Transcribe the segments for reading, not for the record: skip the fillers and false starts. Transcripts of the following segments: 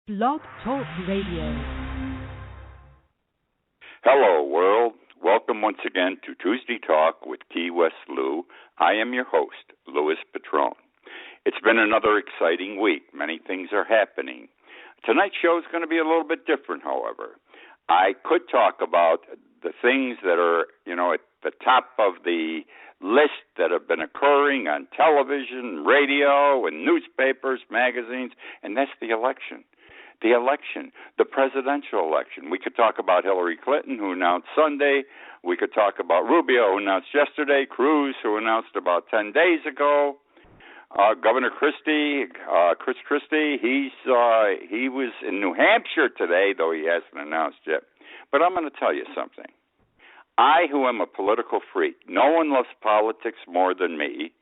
Blog Talk Radio. Hello, world. Welcome once again to Tuesday Talk with Key West Lou. I am your host, Louis Patron. It's been another exciting week. Many things are happening. Tonight's show is going to be a little bit different, however. I could talk about the things that are, at the top of the list that have been occurring on television, radio, and newspapers, magazines, and that's the election. The presidential election. We could talk about Hillary Clinton, who announced Sunday. We could talk about Rubio, who announced yesterday. Cruz, who announced about 10 days ago. Governor Chris Christie, he was in New Hampshire today, though he hasn't announced yet. But I'm going to tell you something. I, who am a political freak, no one loves politics more than me.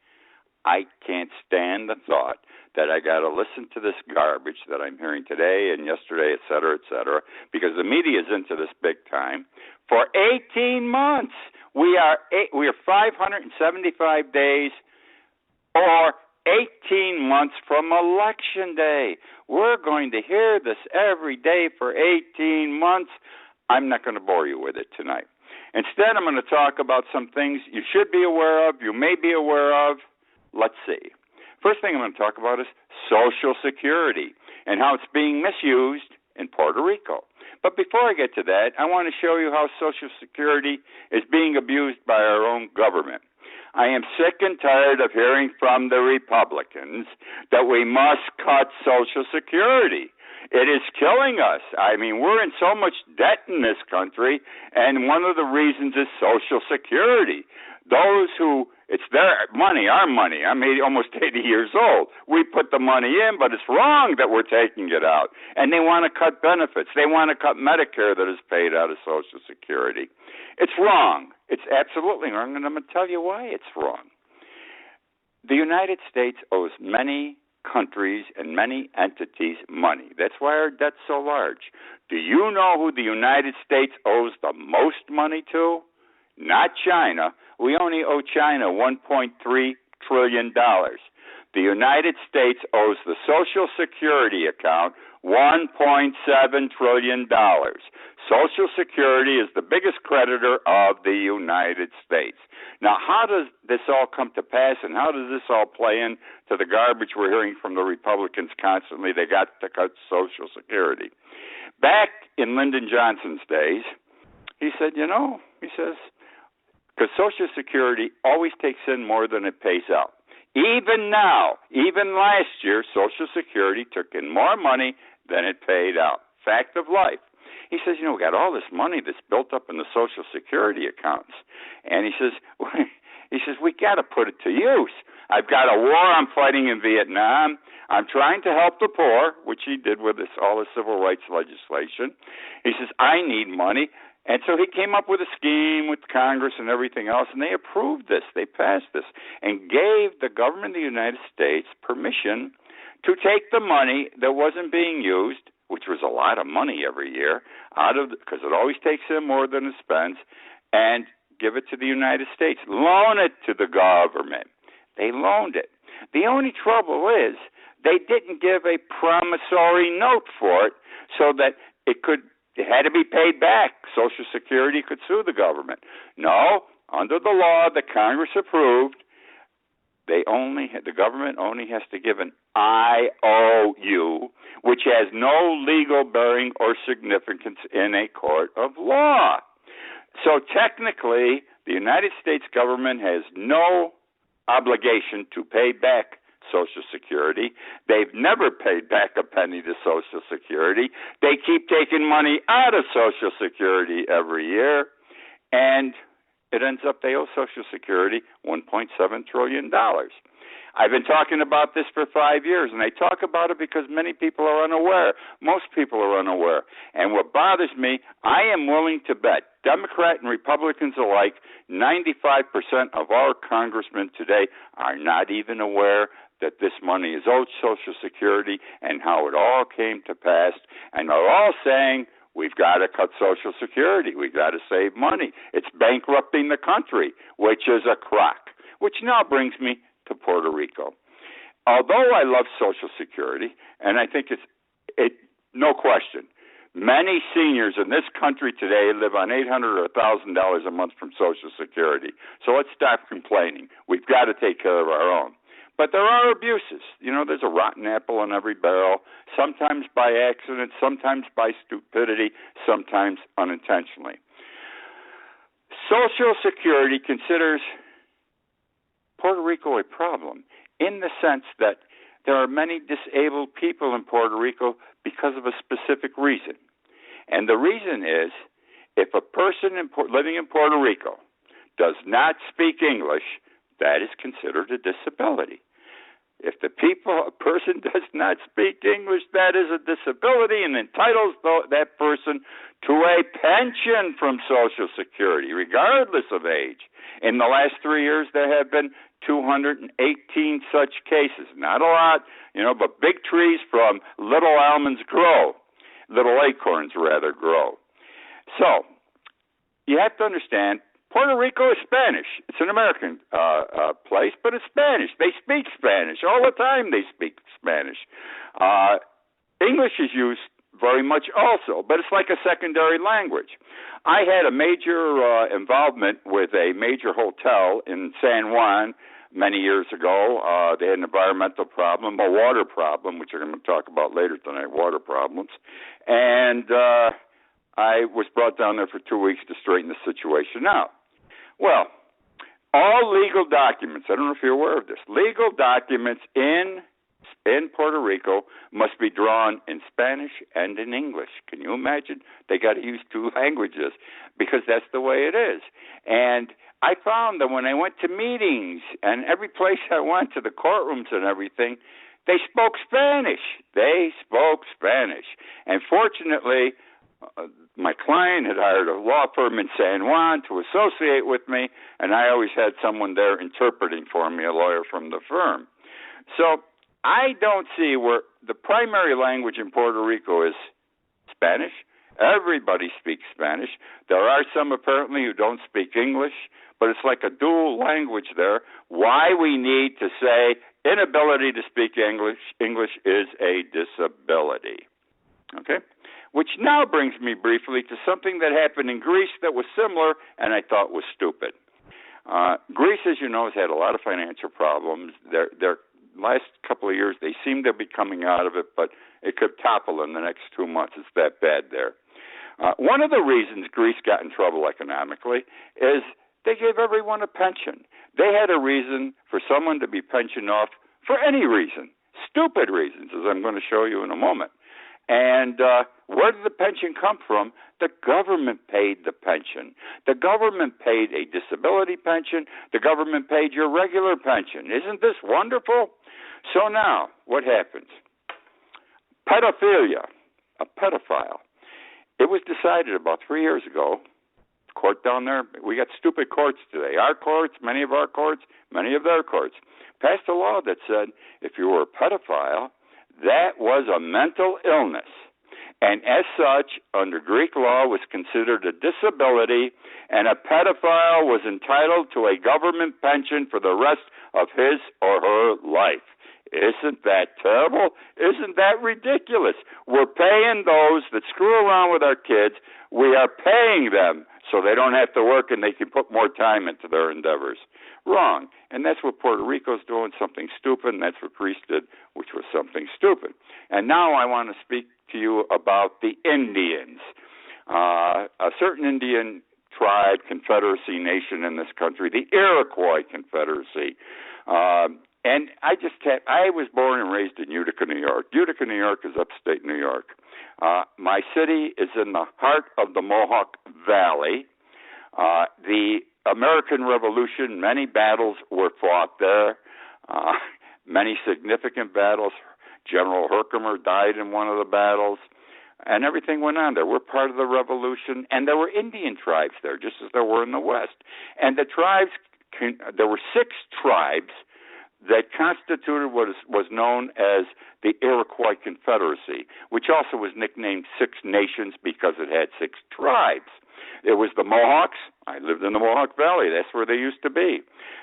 I can't stand the thought that I got to listen to this garbage that I'm hearing today and yesterday, et cetera, because the media is into this big time. For 18 months, we are 575 days or 18 months from Election Day. We're going to hear this every day for 18 months. I'm not going to bore you with it tonight. Instead, I'm going to talk about some things you should be aware of, you may be aware of. Let's see. First thing I'm going to talk about is Social Security and how it's being misused in Puerto Rico. But before I get to that, I want to show you how Social Security is being abused by our own government. I am sick and tired of hearing from the Republicans that we must cut Social Security. It is killing us. I mean, we're in so much debt in this country, and one of the reasons is Social Security. It's their money, our money. I'm almost 80 years old. We put the money in, but it's wrong that we're taking it out. And they want to cut benefits. They want to cut Medicare that is paid out of Social Security. It's wrong. It's absolutely wrong, and I'm going to tell you why it's wrong. The United States owes many countries and many entities money. That's why our debt's so large. Do you know who the United States owes the most money to? Not China. We only owe China $1.3 trillion. The United States owes the Social Security account $1.7 trillion. Social Security is the biggest creditor of the United States. Now, how does this all come to pass, and how does this all play into the garbage we're hearing from the Republicans constantly? They got to cut Social Security. Back in Lyndon Johnson's days, he said, because Social Security always takes in more than it pays out. Even now, even last year, Social Security took in more money than it paid out. Fact of life. He says, we got all this money that's built up in the Social Security accounts. And he says, we got to put it to use. I've got a war I'm fighting in Vietnam. I'm trying to help the poor, which he did with all the civil rights legislation. He says, I need money. And so he came up with a scheme with Congress and everything else, and they approved this. They passed this and gave the government of the United States permission to take the money that wasn't being used, which was a lot of money every year, because it always takes in more than it spends, and give it to the United States. Loan it to the government. They loaned it. The only trouble is they didn't give a promissory note for it so that it had to be paid back. Social Security could sue the government. No, under the law that Congress approved, the government only has to give an IOU, which has no legal bearing or significance in a court of law. So technically, the United States government has no obligation to pay back Social Security. They've never paid back a penny to Social Security. They keep taking money out of Social Security every year, and it ends up they owe Social Security $1.7 trillion. I've been talking about this for 5 years, and I talk about it because many people are unaware. Most people are unaware. And what bothers me, I am willing to bet, Democrat and Republicans alike, 95% of our congressmen today are not even aware that this money is owed Social Security and how it all came to pass. And they're all saying, we've got to cut Social Security. We've got to save money. It's bankrupting the country, which is a crock. Which now brings me to Puerto Rico. Although I love Social Security, and I think it no question. Many seniors in this country today live on $800 or $1,000 a month from Social Security. So let's stop complaining. We've got to take care of our own. But there are abuses. You know, there's a rotten apple in every barrel, sometimes by accident, sometimes by stupidity, sometimes unintentionally. Social Security considers Puerto Rico a problem in the sense that there are many disabled people in Puerto Rico because of a specific reason. And the reason is if a person living in Puerto Rico does not speak English, that is considered a disability. If a person does not speak English, that is a disability and entitles that person to a pension from Social Security, regardless of age. In the last 3 years, there have been 218 such cases. Not a lot, but big trees from little almonds grow. Little acorns, rather, grow. So, you have to understand, Puerto Rico is Spanish. It's an American place, but it's Spanish. They speak Spanish. All the time they speak Spanish. English is used very much also, but it's like a secondary language. I had a major involvement with a major hotel in San Juan many years ago. They had an environmental problem, a water problem, which I'm going to talk about later tonight, water problems. And I was brought down there for 2 weeks to straighten the situation out. Well, all legal documents, I don't know if you're aware of this, legal documents in Puerto Rico must be drawn in Spanish and in English. Can you imagine? They got to use two languages because that's the way it is. And I found that when I went to meetings and every place I went, to the courtrooms and everything, they spoke Spanish. They spoke Spanish. And fortunately, my client had hired a law firm in San Juan to associate with me, and I always had someone there interpreting for me, a lawyer from the firm. So I don't see where the primary language in Puerto Rico is Spanish. Everybody speaks Spanish. There are some apparently who don't speak English, but it's like a dual language there. Why we need to say inability to speak English is a disability. Okay? Which now brings me briefly to something that happened in Greece that was similar and I thought was stupid. Greece, as you know, has had a lot of financial problems. Their last couple of years, they seem to be coming out of it, but it could topple in the next 2 months. It's that bad there. One of the reasons Greece got in trouble economically is they gave everyone a pension. They had a reason for someone to be pensioned off for any reason, stupid reasons, as I'm going to show you in a moment. And where did the pension come from? The government paid the pension. The government paid a disability pension. The government paid your regular pension. Isn't this wonderful? So now, what happens? Pedophilia, a pedophile. It was decided about 3 years ago. Court down there, we got stupid courts today. Our courts, many of our courts, many of their courts, passed a law that said if you were a pedophile, that was a mental illness. And as such, under Greek law, was considered a disability, and a pedophile was entitled to a government pension for the rest of his or her life. Isn't that terrible? Isn't that ridiculous? We're paying those that screw around with our kids. We are paying them so they don't have to work and they can put more time into their endeavors. Wrong. And that's what Puerto Rico's doing, something stupid, and that's what Greece did, which was something stupid. And now I want to speak to you about the Indians. A certain Indian tribe, confederacy nation in this country, the Iroquois Confederacy. And I was born and raised in Utica, New York. Utica, New York is upstate New York. My city is in the heart of the Mohawk Valley. The American Revolution, many battles were fought there, many significant battles. General Herkimer died in one of the battles, and everything went on there. We're part of the Revolution, and there were Indian tribes there, just as there were in the West. And the tribes, there were 6 tribes that constituted what was known as the Iroquois Confederacy, which also was nicknamed Six Nations because it had 6 tribes. It was the Mohawks. I lived in the Mohawk Valley. That's where they used to be.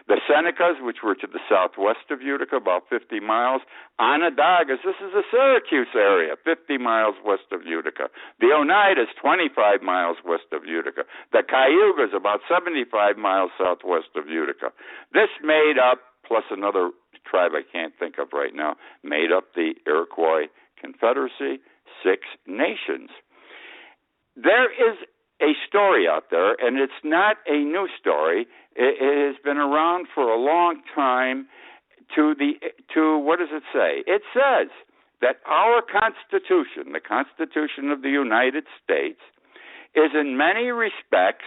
The Senecas, which were to the southwest of Utica, about 50 miles. Onondagas, this is the Syracuse area, 50 miles west of Utica. The Oneidas, 25 miles west of Utica. The Cayugas, about 75 miles southwest of Utica. This made up, plus another tribe I can't think of right now, made up the Iroquois Confederacy, 6 nations. There is a story out there, and it's not a new story. It has been around for a long time. To what does it say? It says that our Constitution, the Constitution of the United States, is in many respects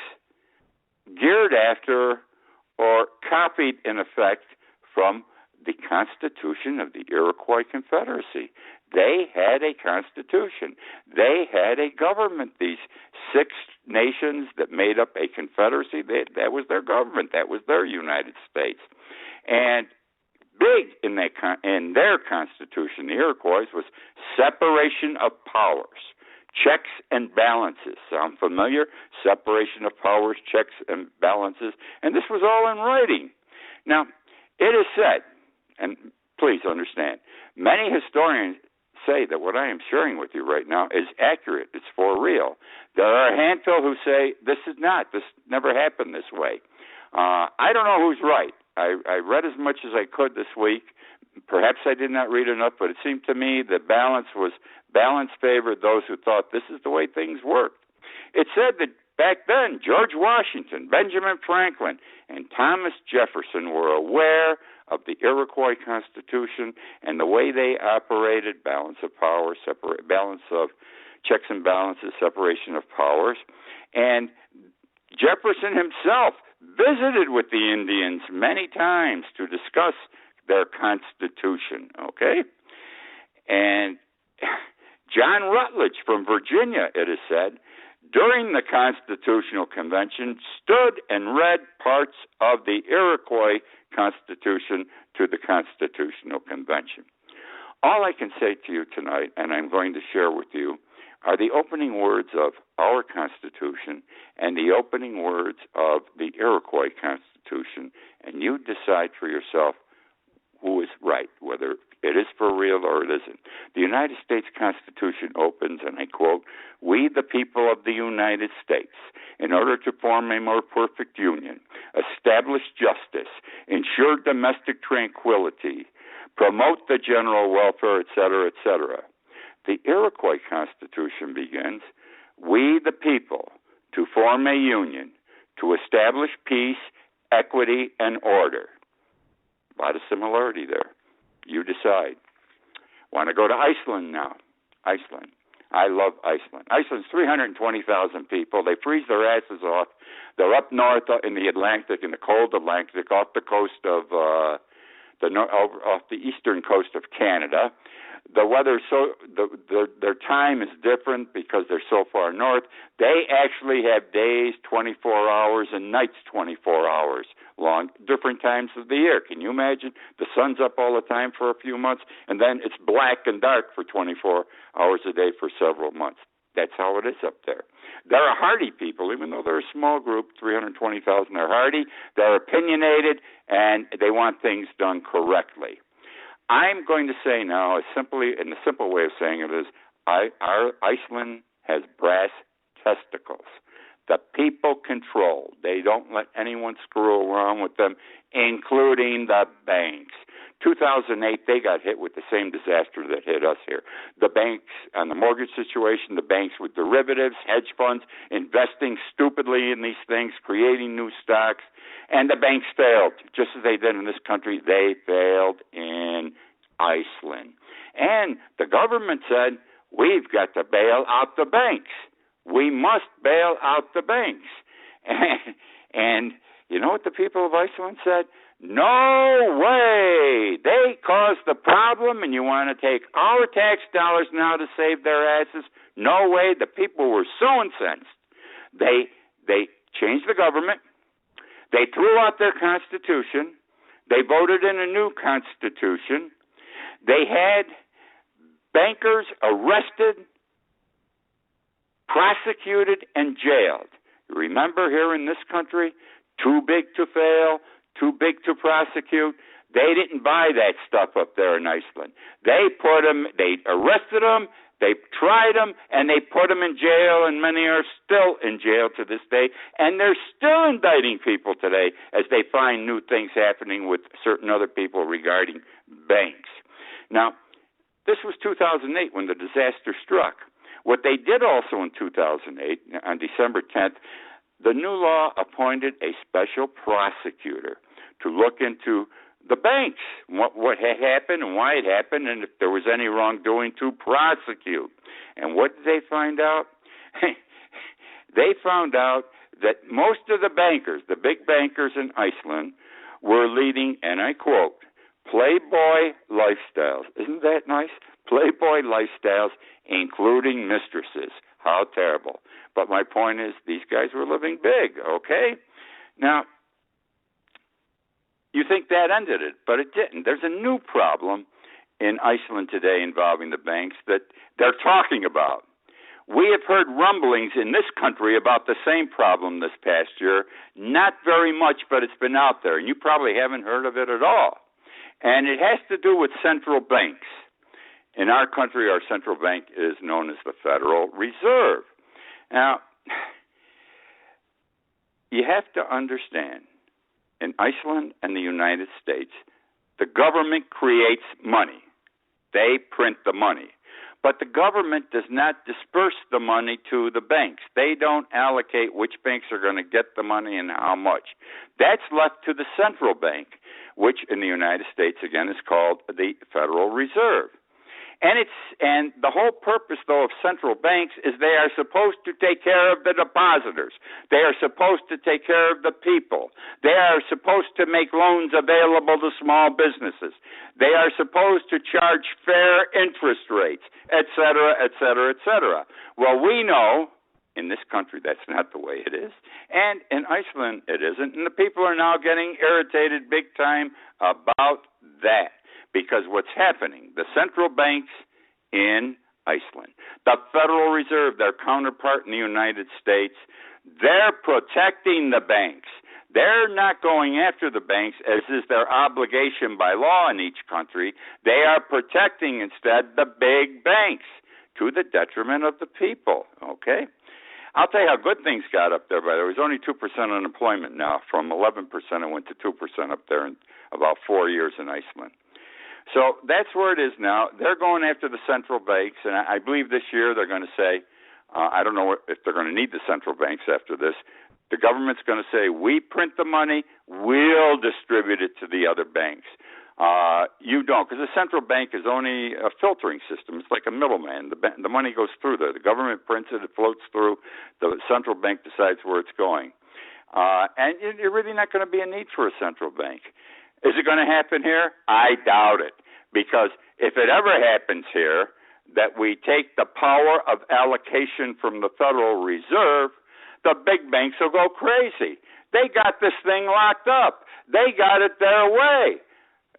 geared after or copied, in effect, from the Constitution of the Iroquois Confederacy. They had a constitution. They had a government. These 6 nations that made up a confederacy, that was their government. That was their United States. And big in their constitution, the Iroquois, was separation of powers, checks and balances. Sound familiar? Separation of powers, checks and balances. And this was all in writing. Now, it is said, and please understand, many historians say that what I am sharing with you right now is accurate. It's for real. There are a handful who say this is not. This never happened this way. I don't know who's right. I read as much as I could this week. Perhaps I did not read enough, but it seemed to me that balance favored those who thought this is the way things worked. It said that back then, George Washington, Benjamin Franklin, and Thomas Jefferson were aware of the Iroquois Constitution and the way they operated, balance of power, balance of checks and balances, separation of powers. And Jefferson himself visited with the Indians many times to discuss their Constitution, okay? And John Rutledge from Virginia, it is said, during the Constitutional Convention, stood and read parts of the Iroquois Constitution to the Constitutional Convention. All I can say to you tonight, and I'm going to share with you, are the opening words of our Constitution and the opening words of the Iroquois Constitution, and you decide for yourself who is right, whether it is for real or it isn't. The United States Constitution opens, and I quote, "We, the people of the United States, in order to form a more perfect union, establish justice, ensure domestic tranquility, promote the general welfare, etc., etc." The Iroquois Constitution begins, "We, the people, to form a union, to establish peace, equity, and order." A lot of similarity there. You decide. Want to go to Iceland now? Iceland. I love Iceland. Iceland's 320,000 people. They freeze their asses off. They're up north in the Atlantic, in the cold Atlantic, off the coast of off the eastern coast of Canada. The weather, their time is different because they're so far north. They actually have days 24 hours and nights 24 hours long, different times of the year. Can you imagine? The sun's up all the time for a few months, and then it's black and dark for 24 hours a day for several months. That's how it is up there. They're a hardy people, even though they're a small group, 320,000. They're hardy, they're opinionated, and they want things done correctly. I'm going to say now, the simple way of saying it is, Iceland has brass testicles. The people control. They don't let anyone screw around with them, including the banks. 2008, they got hit with the same disaster that hit us here. The banks on the mortgage situation, the banks with derivatives, hedge funds, investing stupidly in these things, creating new stocks, and the banks failed. Just as they did in this country, they failed in Iceland. And the government said, we've got to bail out the banks. We must bail out the banks. And you know what the people of Iceland said? No way! They caused the problem, and you want to take our tax dollars now to save their asses? No way! The people were so incensed. They changed the government. They threw out their constitution. They voted in a new constitution. They had bankers arrested, prosecuted, and jailed. Remember here in this country, too big to fail, too big to prosecute. They didn't buy that stuff up there in Iceland. They arrested them, they tried them, and they put them in jail, and many are still in jail to this day, and they're still indicting people today as they find new things happening with certain other people regarding banks. Now, this was 2008 when the disaster struck. What they did also in 2008, on December 10th, the new law appointed a special prosecutor to look into the banks, what had happened and why it happened, and if there was any wrongdoing to prosecute. And what did they find out? They found out that most of the bankers, the big bankers in Iceland, were leading, and I quote, Playboy lifestyles. Isn't that nice? Playboy lifestyles, including mistresses. How terrible. But my point is, these guys were living big, okay? Now, you think that ended it, but it didn't. There's a new problem in Iceland today involving the banks that they're talking about. We have heard rumblings in this country about the same problem this past year. Not very much, but it's been out there, and you probably haven't heard of it at all. And it has to do with central banks. In our country, our central bank is known as the Federal Reserve. Now, you have to understand, in Iceland and the United States, the government creates money. They print the money. But the government does not disperse the money to the banks. They don't allocate which banks are going to get the money and how much. That's left to the central bank, which in the United States, again, is called the Federal Reserve. And the whole purpose, though, of central banks is they are supposed to take care of the depositors. They are supposed to take care of the people. They are supposed to make loans available to small businesses. They are supposed to charge fair interest rates, et cetera, et cetera, et cetera. Well, we know in this country that's not the way it is, and in Iceland it isn't, and the people are now getting irritated big time about that. Because what's happening, the central banks in Iceland, the Federal Reserve, their counterpart in the United States, they're protecting the banks. They're not going after the banks, as is their obligation by law in each country. They are protecting, instead, the big banks to the detriment of the people, okay? I'll tell you how good things got up there, by the way. There was only 2% unemployment now. From 11% it went to 2% up there in about 4 years in Iceland. So that's where it is now. They're going after the central banks, and I believe this year they're going to say, I don't know if they're going to need the central banks after this. The government's going to say, we print the money, we'll distribute it to the other banks. You don't, because the central bank is only a filtering system. It's like a middleman. The money goes through there. The government prints it, it floats through. The central bank decides where it's going. And you're really not going to be a need for a central bank. Is it going to happen here? I doubt it. Because if it ever happens here, that we take the power of allocation from the Federal Reserve, the big banks will go crazy. They got this thing locked up. They got it their way.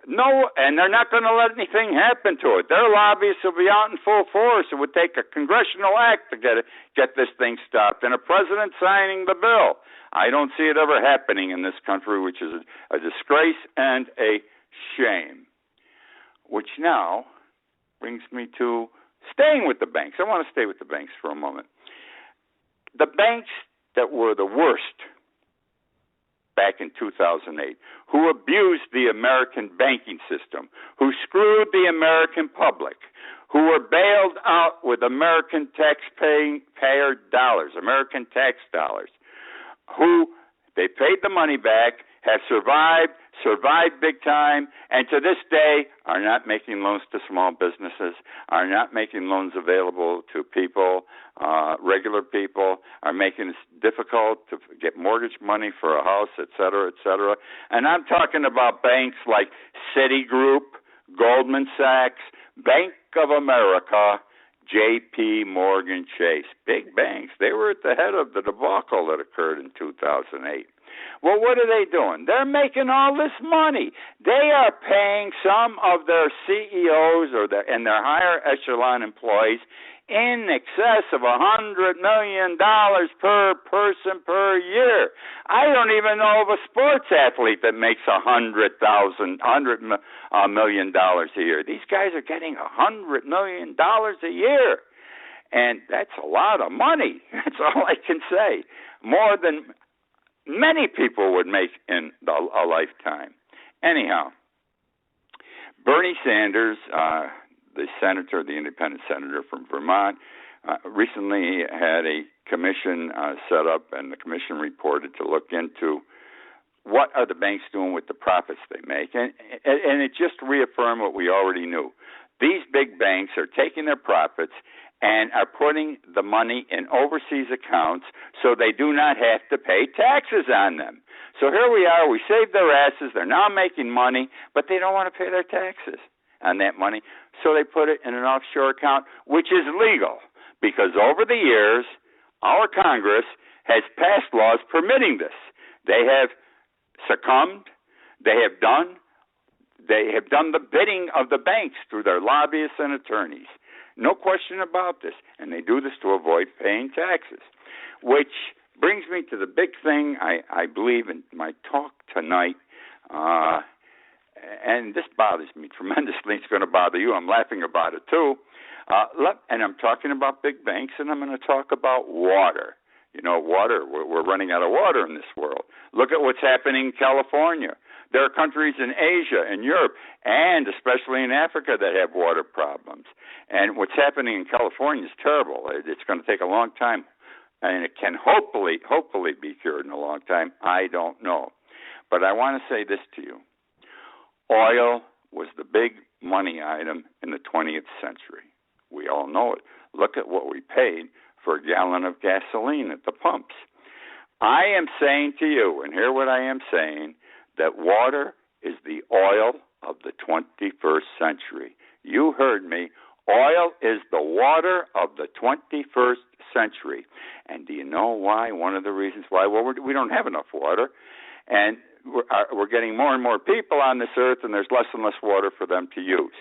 No, and they're not going to let anything happen to it. Their lobbyists will be out in full force. It would take a congressional act to get this thing stopped, and a president signing the bill. I don't see it ever happening in this country, which is a disgrace and a shame. Which now brings me to staying with the banks. I want to stay with the banks for a moment. The banks that were the worst back in 2008, who abused the American banking system, who screwed the American public, who were bailed out with American taxpayer dollars, American tax dollars, who they paid the money back, have survived big time, and to this day are not making loans to small businesses, are not making loans available to people, regular people, are making it difficult to get mortgage money for a house, et cetera, et cetera. And I'm talking about banks like Citigroup, Goldman Sachs, Bank of America, J.P. Morgan Chase. Big banks. They were at the head of the debacle that occurred in 2008. Well, what are they doing? They're making all this money. They are paying some of their CEOs and their higher echelon employees in excess of $100 million per person per year. I don't even know of a sports athlete that makes $100 million a year. These guys are getting $100 million a year. And that's a lot of money. That's all I can say. More than many people would make in a lifetime. Anyhow, Bernie Sanders, the senator, the independent senator from Vermont, recently had a commission set up, and the commission reported to look into what are the banks doing with the profits they make. And it just reaffirmed what we already knew. These big banks are taking their profits and are putting the money in overseas accounts so they do not have to pay taxes on them. So here we are, we saved their asses, they're now making money, but they don't want to pay their taxes on that money, so they put it in an offshore account, which is legal, because over the years, our Congress has passed laws permitting this. They have succumbed, they have done the bidding of the banks through their lobbyists and attorneys. No question about this. And they do this to avoid paying taxes, which brings me to the big thing I believe in my talk tonight. And this bothers me tremendously. It's going to bother you. I'm laughing about it, too. And I'm talking about big banks, and I'm going to talk about water. You know, water. We're running out of water in this world. Look at what's happening in California. There are countries in Asia and Europe, and especially in Africa, that have water problems. And what's happening in California is terrible. It's going to take a long time, and it can hopefully be cured in a long time. I don't know. But I want to say this to you. Oil was the big money item in the 20th century. We all know it. Look at what we paid for a gallon of gasoline at the pumps. I am saying to you, and hear what I am saying, that water is the oil of the 21st century. You heard me. Oil is the water of the 21st century. And do you know why? One of the reasons why? Well, we don't have enough water. And we're getting more and more people on this earth, and there's less and less water for them to use.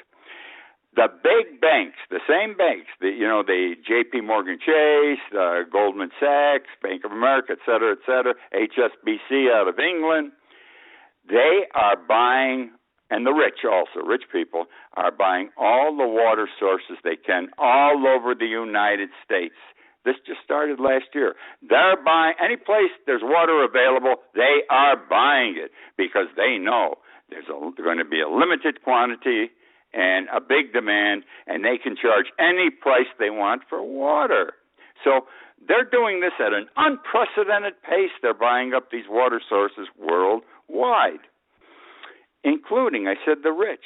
The big banks, the same banks, the J.P. Morgan Chase, Goldman Sachs, Bank of America, et cetera, HSBC out of England, they are buying, and the rich also, rich people, are buying all the water sources they can all over the United States. This just started last year. They're buying, any place there's water available, they are buying it because they know there's going to be a limited quantity and a big demand, and they can charge any price they want for water. So they're doing this at an unprecedented pace. They're buying up these water sources worldwide, including, I said, the rich.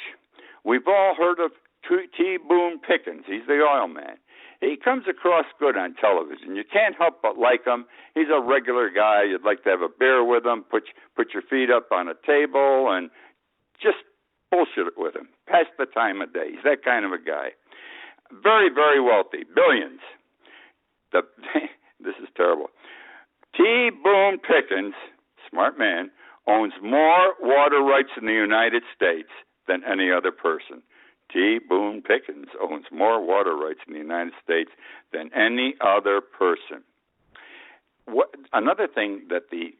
We've all heard of T. Boone Pickens. He's the oil man. He comes across good on television. You can't help but like him. He's a regular guy. You'd like to have a beer with him, put your feet up on a table, and just bullshit it with him. Pass the time of day. He's that kind of a guy. Very, very wealthy. Billions. This is terrible. T. Boone Pickens, smart man, owns more water rights in the United States than any other person. T. Boone Pickens owns more water rights in the United States than any other person. Another thing that the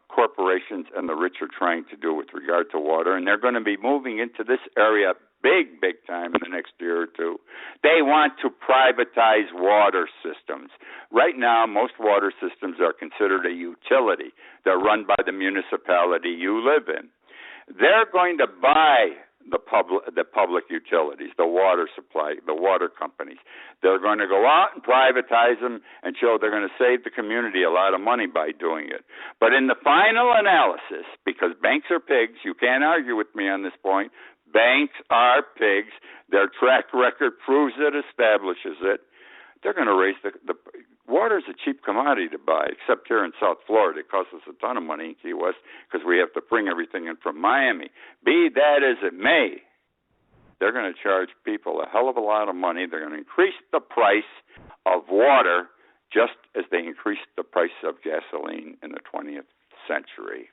corporations and the rich are trying to do with regard to water, and they're going to be moving into this area big time in the next year or two, they want to privatize water systems. Right now, most water systems are considered a utility. They're run by the municipality you live in. They're going to buy the public utilities, the water supply, the water companies. They're going to go out and privatize them and show they're going to save the community a lot of money by doing it. But in the final analysis, because banks are pigs, you can't argue with me on this point, banks are pigs. Their track record proves it, establishes it. They're going to raise the water is a cheap commodity to buy, except here in South Florida. It costs us a ton of money in Key West because we have to bring everything in from Miami. Be that as it may, they're going to charge people a hell of a lot of money. They're going to increase the price of water just as they increased the price of gasoline in the 20th century.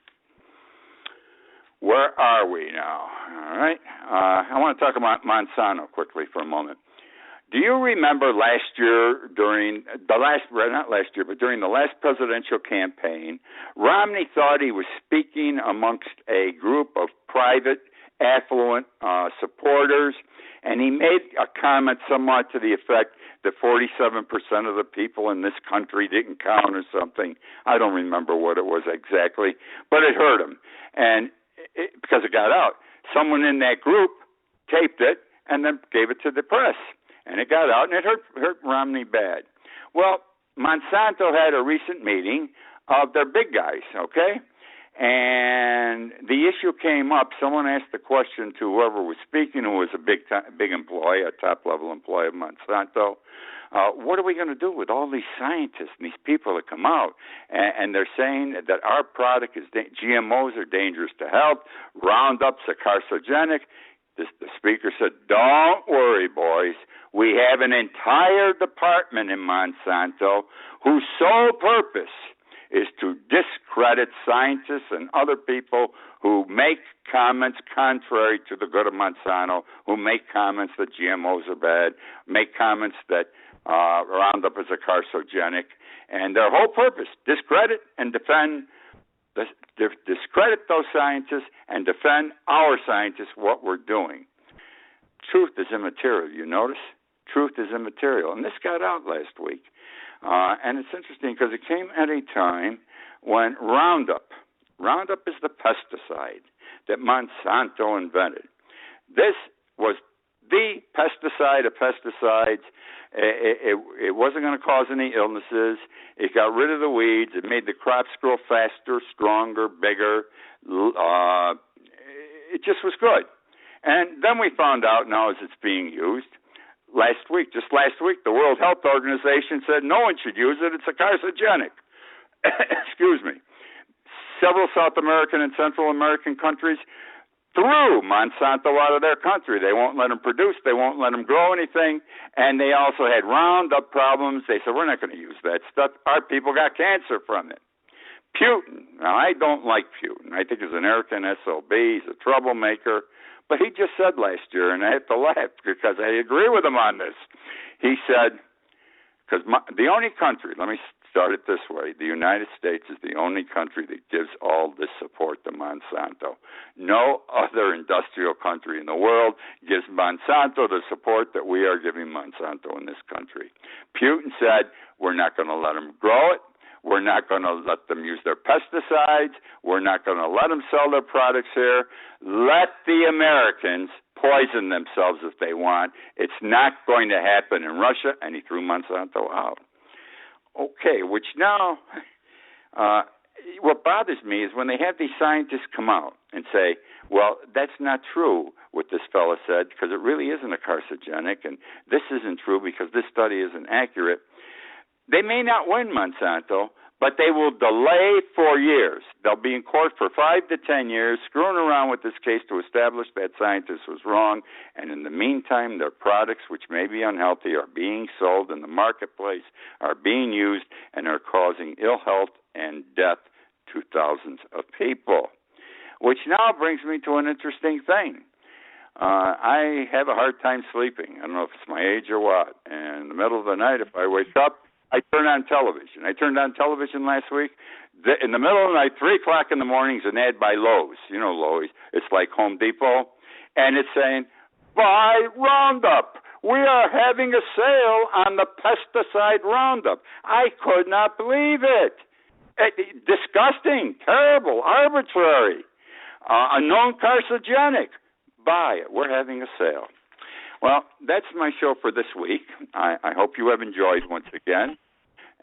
Where are we now? All right. I want to talk about Monsanto quickly for a moment. Do you remember last year during the last presidential campaign, Romney thought he was speaking amongst a group of private, affluent supporters, and he made a comment somewhat to the effect that 47% of the people in this country didn't count or something. I don't remember what it was exactly, but it hurt him, and because it got out. Someone in that group taped it and then gave it to the press. And it got out, and it hurt Romney bad. Well, Monsanto had a recent meeting of their big guys, okay? And the issue came up. Someone asked the question to whoever was speaking, who was a big employee, a top-level employee of Monsanto. What are we going to do with all these scientists and these people that come out? And they're saying that our product is GMOs are dangerous to health, Roundups are carcinogenic. The speaker said, "Don't worry, boys. We have an entire department in Monsanto whose sole purpose is to discredit scientists and other people who make comments contrary to the good of Monsanto, who make comments that GMOs are bad, make comments that Roundup is a carcinogenic, and their whole purpose, discredit those scientists and defend our scientists, what we're doing." Truth is immaterial, you notice? Truth is immaterial. And this got out last week. And it's interesting because it came at a time when Roundup is the pesticide that Monsanto invented. This was the pesticide of pesticides. It wasn't going to cause any illnesses. It got rid of the weeds. It made the crops grow faster, stronger, bigger. It just was good. And then we found out now as it's being used. Just last week, the World Health Organization said no one should use it. It's a carcinogenic. Excuse me. Several South American and Central American countries threw Monsanto out of their country. They won't let them produce. They won't let them grow anything. And they also had Roundup problems. They said, we're not going to use that stuff. Our people got cancer from it. Putin. Now, I don't like Putin. I think he's an arrogant SOB. He's a troublemaker. But he just said last year, and I have to laugh because I agree with him on this. He said, because the only country, let me start it this way, the United States is the only country that gives all this support to Monsanto. No other industrial country in the world gives Monsanto the support that we are giving Monsanto in this country. Putin said, we're not going to let them grow it. We're not going to let them use their pesticides. We're not going to let them sell their products here. Let the Americans poison themselves if they want. It's not going to happen in Russia, and he threw Monsanto out. Okay, which now, what bothers me is when they have these scientists come out and say, well, that's not true what this fellow said because it really isn't a carcinogenic, and this isn't true because this study isn't accurate. They may not win Monsanto, but they will delay for years. They'll be in court for 5 to 10 years, screwing around with this case to establish that scientist was wrong. And in the meantime, their products, which may be unhealthy, are being sold in the marketplace, are being used, and are causing ill health and death to thousands of people. Which now brings me to an interesting thing. I have a hard time sleeping. I don't know if it's my age or what. And in the middle of the night, if I wake up, I turn on television. I turned on television last week. In the middle of the night, 3 o'clock in the morning, is an ad by Lowe's. You know Lowe's. It's like Home Depot. And it's saying, buy Roundup. We are having a sale on the pesticide Roundup. I could not believe it. Disgusting, terrible, arbitrary, a known carcinogenic. Buy it. We're having a sale. Well, that's my show for this week. I hope you have enjoyed once again,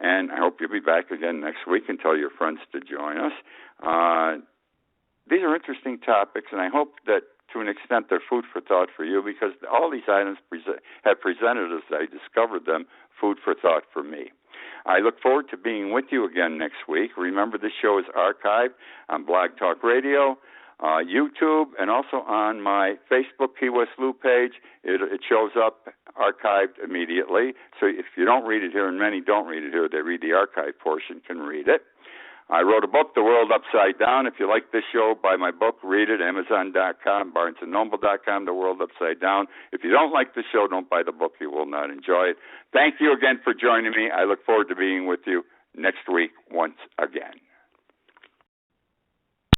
and I hope you'll be back again next week and tell your friends to join us. These are interesting topics, and I hope that to an extent they're food for thought for you because all these items have presented as I discovered them, food for thought for me. I look forward to being with you again next week. Remember, this show is archived on Blog Talk Radio, YouTube, and also on my Facebook Key West Lou page. It shows up archived immediately. So if you don't read it here, and many don't read it here, they read the archive portion, can read it. I wrote a book, The World Upside Down. If you like this show, buy my book, read it, Amazon.com, BarnesandNoble.com, The World Upside Down. If you don't like the show, don't buy the book. You will not enjoy it. Thank you again for joining me. I look forward to being with you next week once again.